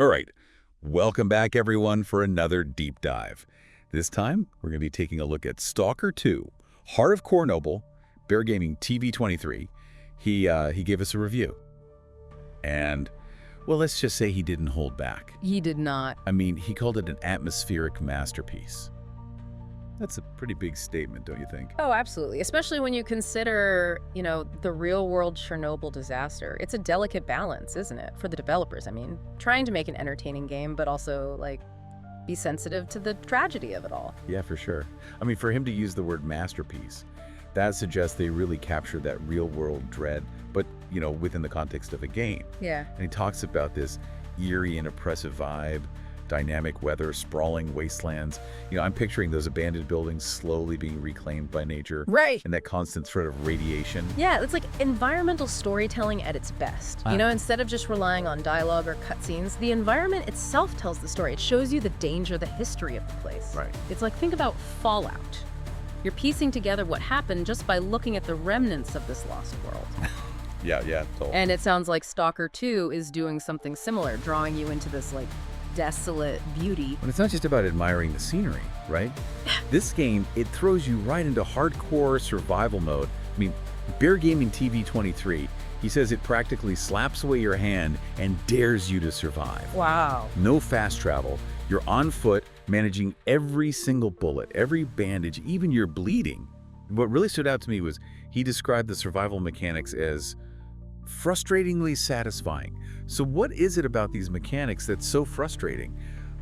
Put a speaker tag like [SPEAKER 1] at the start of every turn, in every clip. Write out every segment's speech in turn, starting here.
[SPEAKER 1] All right, welcome back everyone for another deep dive. This time, we're going to be taking a look at Stalker 2, Heart of Chornobyl, Bear Gaming TV23. He gave us a review. And, well, let's just say he didn't hold back.
[SPEAKER 2] He did not.
[SPEAKER 1] I mean, he called it an atmospheric masterpiece. That's a pretty big statement, don't you think?
[SPEAKER 2] Oh, absolutely. Especially when you consider, the real-world Chernobyl disaster. It's a delicate balance, isn't it? For the developers, I mean. Trying to make an entertaining game, but also, be sensitive to the tragedy of it all.
[SPEAKER 1] Yeah, for sure. I mean, for him to use the word masterpiece, that suggests they really captured that real-world dread, but, within the context of a game.
[SPEAKER 2] Yeah.
[SPEAKER 1] And he talks about this eerie and oppressive vibe, dynamic weather, sprawling wastelands. I'm picturing those abandoned buildings slowly being reclaimed by nature.
[SPEAKER 2] Right.
[SPEAKER 1] And that constant threat of radiation.
[SPEAKER 2] Yeah, it's like environmental storytelling at its best. Instead of just relying on dialogue or cutscenes, the environment itself tells the story. It shows you the danger, the history of the place.
[SPEAKER 1] Right.
[SPEAKER 2] It's like, think about Fallout. You're piecing together what happened just by looking at the remnants of this lost world.
[SPEAKER 1] Yeah, totally.
[SPEAKER 2] And it sounds like Stalker 2 is doing something similar, drawing you into this, desolate beauty.
[SPEAKER 1] But it's not just about admiring the scenery, right? This game, it throws you right into hardcore survival mode. I mean, Bear Gaming TV23, he says it practically slaps away your hand and dares you to survive.
[SPEAKER 2] Wow.
[SPEAKER 1] No fast travel. You're on foot, managing every single bullet, every bandage, even your bleeding. What really stood out to me was he described the survival mechanics as frustratingly satisfying. So what is it about these mechanics that's so frustrating,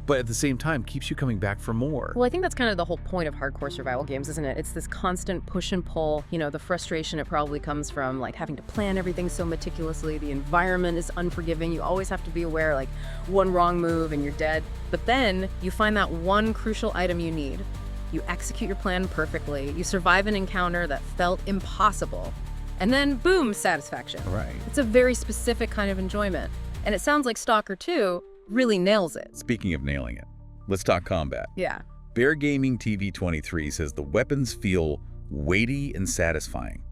[SPEAKER 1] but at the same time keeps you coming back for more?
[SPEAKER 2] Well, I think that's kind of the whole point of hardcore survival games, isn't it? It's this constant push and pull. The frustration, it probably comes from having to plan everything so meticulously. The environment is unforgiving. You always have to be aware, one wrong move and you're dead. But then you find that one crucial item you need. You execute your plan perfectly. You survive an encounter that felt impossible. And then, boom, satisfaction.
[SPEAKER 1] Right.
[SPEAKER 2] It's a very specific kind of enjoyment. And it sounds like Stalker 2 really nails it.
[SPEAKER 1] Speaking of nailing it, let's talk combat.
[SPEAKER 2] Yeah.
[SPEAKER 1] Bear Gaming TV23 says the weapons feel weighty and satisfying.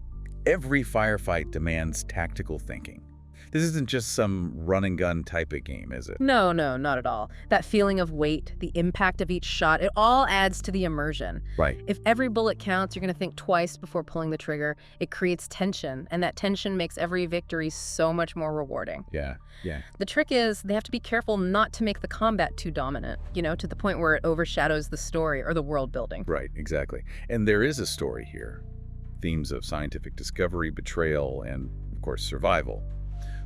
[SPEAKER 1] Every firefight demands tactical thinking. This isn't just some run-and-gun type of game, is it?
[SPEAKER 2] No, not at all. That feeling of weight, the impact of each shot, it all adds to the immersion.
[SPEAKER 1] Right.
[SPEAKER 2] If every bullet counts, you're going to think twice before pulling the trigger. It creates tension, and that tension makes every victory so much more rewarding.
[SPEAKER 1] Yeah.
[SPEAKER 2] The trick is they have to be careful not to make the combat too dominant, to the point where it overshadows the story or the world building.
[SPEAKER 1] Right, exactly. And there is a story here. Themes of scientific discovery, betrayal, and, of course, survival.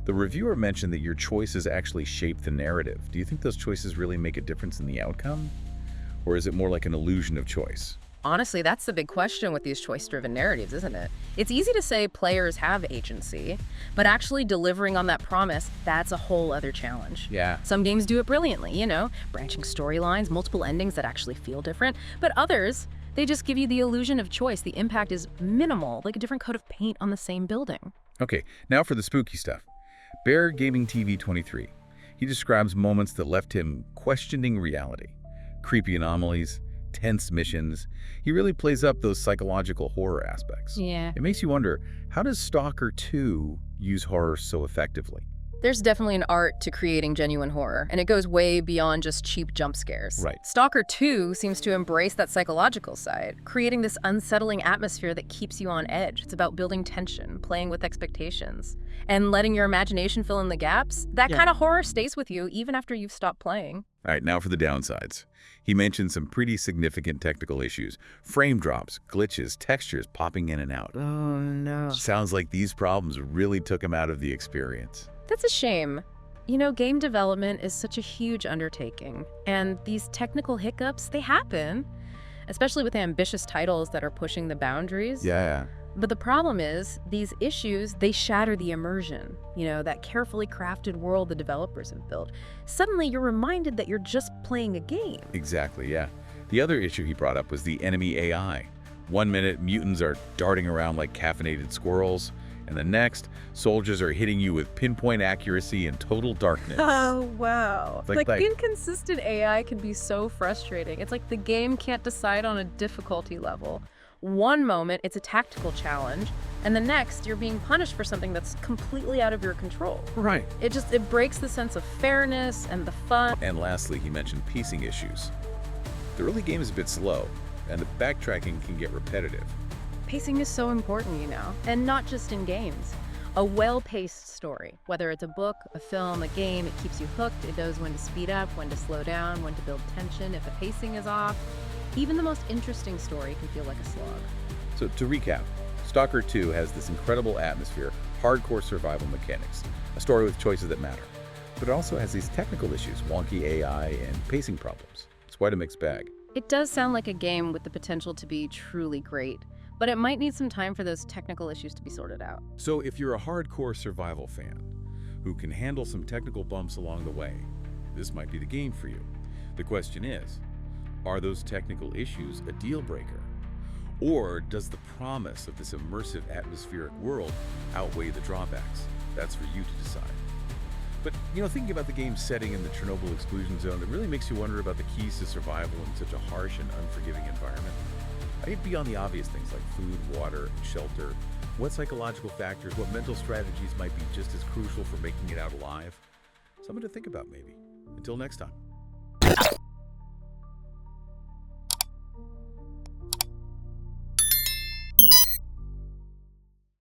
[SPEAKER 1] The reviewer mentioned that your choices actually shape the narrative. Do you think those choices really make a difference in the outcome? Or is it more like an illusion of choice?
[SPEAKER 2] Honestly, that's the big question with these choice-driven narratives, isn't it? It's easy to say players have agency, but actually delivering on that promise, that's a whole other challenge.
[SPEAKER 1] Yeah.
[SPEAKER 2] Some games do it brilliantly, branching storylines, multiple endings that actually feel different, but others, they just give you the illusion of choice. The impact is minimal, like a different coat of paint on the same building.
[SPEAKER 1] Okay, now for the spooky stuff. Bear Gaming TV23. He describes moments that left him questioning reality. Creepy anomalies, tense missions. He really plays up those psychological horror aspects.
[SPEAKER 2] Yeah.
[SPEAKER 1] It makes you wonder, how does Stalker 2 use horror so effectively?
[SPEAKER 2] There's definitely an art to creating genuine horror, and it goes way beyond just cheap jump scares.
[SPEAKER 1] Right.
[SPEAKER 2] Stalker 2 seems to embrace that psychological side, creating this unsettling atmosphere that keeps you on edge. It's about building tension, playing with expectations, and letting your imagination fill in the gaps. That kind of horror stays with you even after you've stopped playing.
[SPEAKER 1] All right, now for the downsides. He mentioned some pretty significant technical issues. Frame drops, glitches, textures popping in and out.
[SPEAKER 2] Oh, no.
[SPEAKER 1] Sounds like these problems really took him out of the experience.
[SPEAKER 2] That's a shame. Game development is such a huge undertaking, and these technical hiccups, they happen, especially with ambitious titles that are pushing the boundaries.
[SPEAKER 1] Yeah.
[SPEAKER 2] But the problem is, these issues, they shatter the immersion, that carefully crafted world the developers have built. Suddenly, you're reminded that you're just playing a game.
[SPEAKER 1] Exactly, yeah. The other issue he brought up was the enemy AI. 1 minute, mutants are darting around like caffeinated squirrels, and the next, soldiers are hitting you with pinpoint accuracy and total darkness.
[SPEAKER 2] Oh, wow.
[SPEAKER 1] Like
[SPEAKER 2] Inconsistent AI can be so frustrating. It's like the game can't decide on a difficulty level. One moment, it's a tactical challenge, and the next, you're being punished for something that's completely out of your control.
[SPEAKER 1] Right.
[SPEAKER 2] It breaks the sense of fairness and the fun.
[SPEAKER 1] And lastly, he mentioned pacing issues. The early game is a bit slow, and the backtracking can get repetitive.
[SPEAKER 2] Pacing is so important, and not just in games. A well-paced story, whether it's a book, a film, a game, it keeps you hooked. It knows when to speed up, when to slow down, when to build tension. If the pacing is off, even the most interesting story can feel like a slog.
[SPEAKER 1] So to recap, Stalker 2 has this incredible atmosphere, hardcore survival mechanics, a story with choices that matter. But it also has these technical issues, wonky AI and pacing problems. It's quite a mixed bag.
[SPEAKER 2] It does sound like a game with the potential to be truly great, but it might need some time for those technical issues to be sorted out.
[SPEAKER 1] So if you're a hardcore survival fan who can handle some technical bumps along the way, this might be the game for you. The question is, are those technical issues a deal breaker? Or does the promise of this immersive atmospheric world outweigh the drawbacks? That's for you to decide. But, thinking about the game's setting in the Chernobyl exclusion zone, it really makes you wonder about the keys to survival in such a harsh and unforgiving environment. I mean, beyond the obvious things like food, water, and shelter, what psychological factors, what mental strategies might be just as crucial for making it out alive? Something to think about, maybe. Until next time.